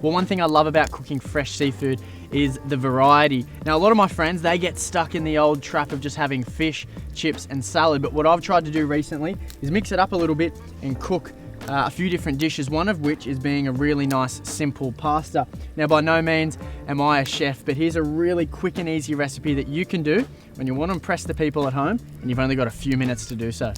Well, one thing I love about cooking fresh seafood is the variety. Now, a lot of my friends, they get stuck in the old trap of just having fish, chips, and salad. But what I've tried to do recently is mix it up a little bit and cook a few different dishes, one of which is being a really nice, simple pasta. Now, by no means am I a chef, but here's a really quick and easy recipe that you can do when you want to impress the people at home and you've only got a few minutes to do so.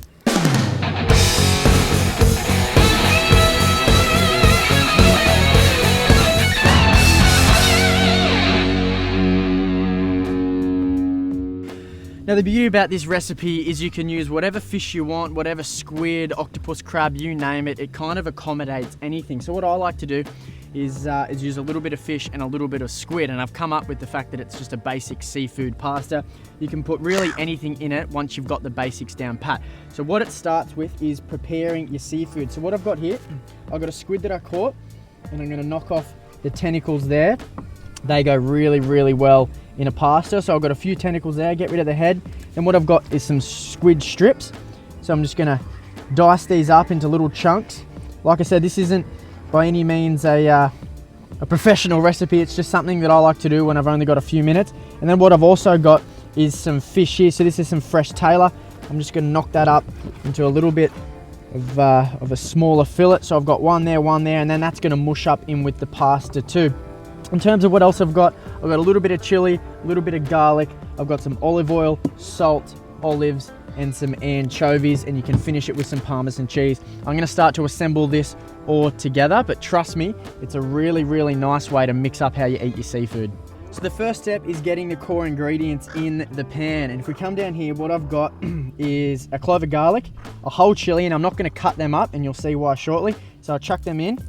Now, the beauty about this recipe is you can use whatever fish you want, whatever squid, octopus, crab, you name it. It kind of accommodates anything. So what I like to do is use a little bit of fish and a little bit of squid, and I've come up with the fact that it's just a basic seafood pasta. You can put really anything in it once you've got the basics down pat. So what it starts with is preparing your seafood. So what I've got here, I've got a squid that I caught, and I'm gonna knock off the tentacles there. They go really, really well in a pasta. So I've got a few tentacles there, get rid of the head. Then what I've got is some squid strips. So I'm just gonna dice these up into little chunks. Like I said, this isn't by any means a professional recipe. It's just something that I like to do when I've only got a few minutes. And then what I've also got is some fish here. So this is some fresh tailor. I'm just gonna knock that up into a little bit of a smaller fillet. So I've got one there, and then that's gonna mush up in with the pasta too. In terms of what else I've got a little bit of chili, a little bit of garlic. I've got some olive oil, salt, olives, and some anchovies, and you can finish it with some Parmesan cheese. I'm gonna start to assemble this all together, but trust me, it's a really, really nice way to mix up how you eat your seafood. So the first step is getting the core ingredients in the pan. And if we come down here, what I've got is a clove of garlic, a whole chili, and I'm not gonna cut them up, and you'll see why shortly. So I'll chuck them in.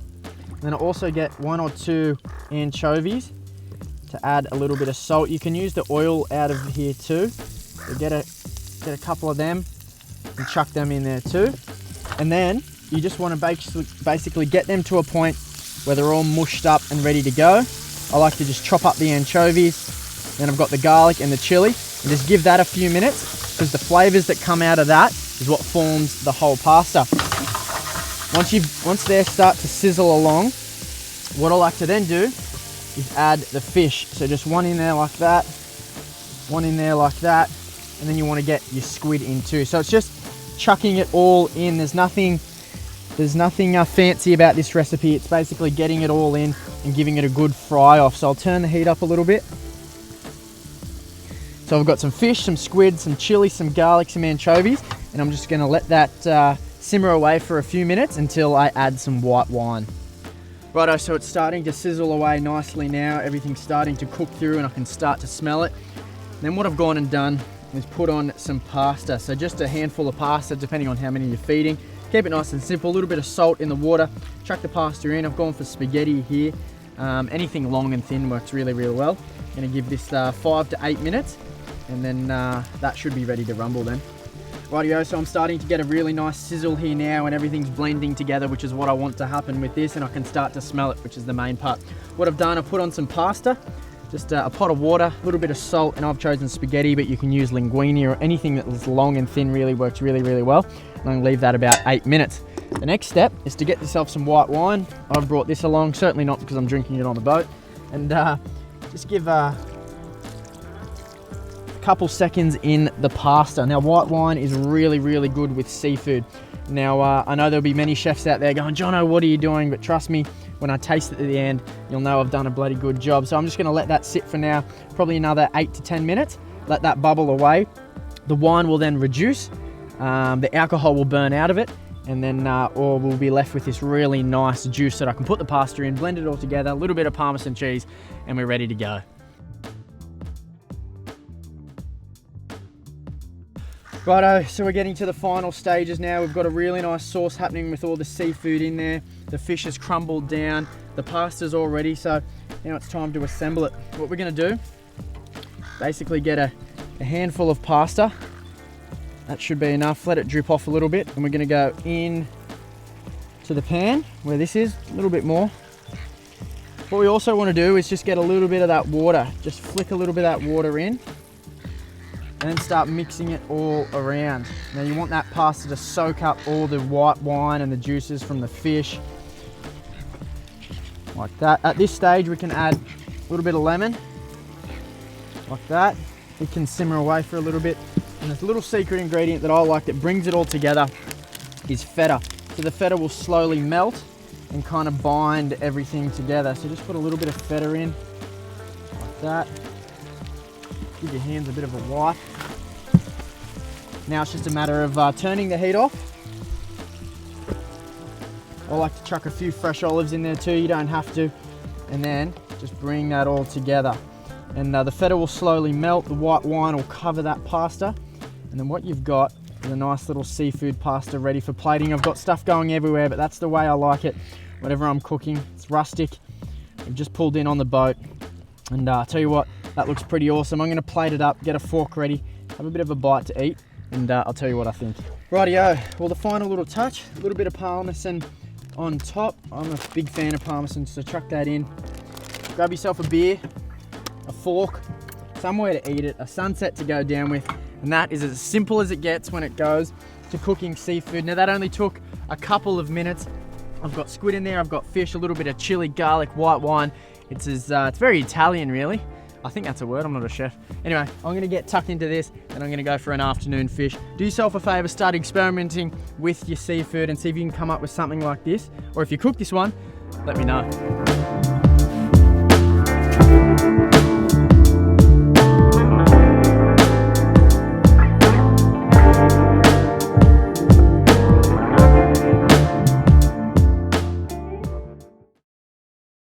Then I also get 1 or 2 anchovies to add a little bit of salt. You can use the oil out of here too. So get a couple of them and chuck them in there too. And then you just want to basically get them to a point where they're all mushed up and ready to go. I like to just chop up the anchovies. Then I've got the garlic and the chili, and just give that a few minutes, because the flavors that come out of that is what forms the whole pasta. Once they start to sizzle along, what I like to then do is add the fish. So just one in there like that, one in there like that, and then you want to get your squid in too. So it's just chucking it all in. There's nothing fancy about this recipe. It's basically getting it all in and giving it a good fry off. So I'll turn the heat up a little bit. So I've got some fish, some squid, some chili, some garlic, some anchovies, and I'm just going to let that simmer away for a few minutes until I add some white wine. Righto, so it's starting to sizzle away nicely now. Everything's starting to cook through and I can start to smell it. Then what I've gone and done is put on some pasta. So just a handful of pasta, depending on how many you're feeding. Keep it nice and simple, a little bit of salt in the water. Chuck the pasta in. I've gone for spaghetti here. Anything long and thin works really, really well. Gonna give this 5 to 8 minutes, and then that should be ready to rumble then. Rightio, so I'm starting to get a really nice sizzle here now, and everything's blending together, which is what I want to happen with this, and I can start to smell it, which is the main part. What I've done, I've put on some pasta, just a pot of water, a little bit of salt, and I've chosen spaghetti, but you can use linguine or anything that is long and thin. Really works really, really well. And I'm gonna leave that about 8 minutes. The next step is to get yourself some white wine. I've brought this along, certainly not because I'm drinking it on the boat, and just give couple seconds in the pasta. Now, white wine is really, really good with seafood. Now, I know there'll be many chefs out there going, Jono, what are you doing? But trust me, when I taste it at the end, you'll know I've done a bloody good job. So I'm just gonna let that sit for now, probably another 8 to 10 minutes. Let that bubble away. The wine will then reduce, the alcohol will burn out of it, and then or we'll be left with this really nice juice that I can put the pasta in, blend it all together, a little bit of Parmesan cheese, and we're ready to go. Righto, so we're getting to the final stages now. We've got a really nice sauce happening with all the seafood in there. The fish has crumbled down. The pasta's all ready, so now it's time to assemble it. What we're gonna do, basically get a handful of pasta. That should be enough. Let it drip off a little bit, and we're gonna go in to the pan where this is, a little bit more. What we also wanna do is just get a little bit of that water. Just flick a little bit of that water in, and then start mixing it all around. Now you want that pasta to soak up all the white wine and the juices from the fish. like that. At this stage, we can add a little bit of lemon, like that. It can simmer away for a little bit. And this little secret ingredient that I like that brings it all together is feta. So the feta will slowly melt and kind of bind everything together. So just put a little bit of feta in, like that. Give your hands a bit of a wipe. Now it's just a matter of turning the heat off. I like to chuck a few fresh olives in there too, you don't have to. And then just bring that all together. And the feta will slowly melt, the white wine will cover that pasta. And then what you've got is a nice little seafood pasta ready for plating. I've got stuff going everywhere, but that's the way I like it. Whatever I'm cooking, it's rustic. I've just pulled in on the boat. And I'll tell you what, that looks pretty awesome. I'm gonna plate it up, get a fork ready, have a bit of a bite to eat, and I'll tell you what I think. Rightio, well the final little touch, a little bit of parmesan on top. I'm a big fan of parmesan, so chuck that in. Grab yourself a beer, a fork, somewhere to eat it, a sunset to go down with, and that is as simple as it gets when it goes to cooking seafood. Now that only took a couple of minutes. I've got squid in there, I've got fish, a little bit of chili, garlic, white wine. It's very Italian really. I think that's a word, I'm not a chef. Anyway, I'm gonna get tucked into this and I'm gonna go for an afternoon fish. Do yourself a favor, start experimenting with your seafood and see if you can come up with something like this. Or if you cook this one, let me know.